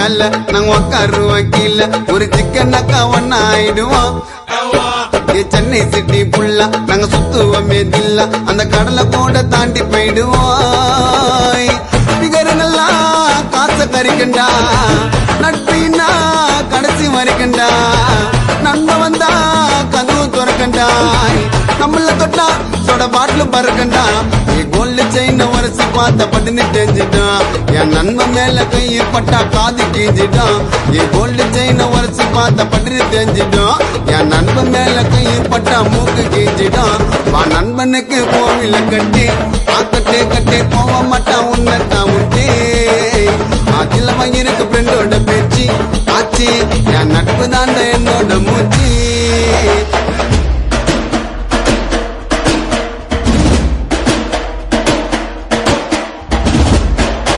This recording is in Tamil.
மேல நாங்க உக்காருவோம் கீழே ஒரு சிக்கனாக்கா ஒன்னா ஆயிடுவோம் சென்னை சிட்டி புல்லா நாங்க சுத்துவோமே தில்லா அந்த கடலை கூட தாண்டி போயிடுவோம் பிகருங்களா காசை கறிக்கண்டா நட்பின்னா கடைசி வரைக்கண்டா நண்பன் வந்தா கதவு துறக்கண்டா நம்மள தொட்டா சொட பாட்டிலும் பறக்கண்டா கோல்டு செயின் உரசி பார்த்த பட்டுன்னு தெரிஞ்சிட்டான் என் நண்பன் மேல கையை பட்டா காது கீஞ்சிட்டான் கோல்டு செயின் உரசி பார்த்த பட்டுன்னு தெரிஞ்சிட்டான் என் நண்பன் மேல கையை பட்டா மூக்கு கீஞ்சிட்டான் நண்பனுக்கு கோவில கட்டி கட்டே கட்டே போக மாட்டான் உன்னத்தான்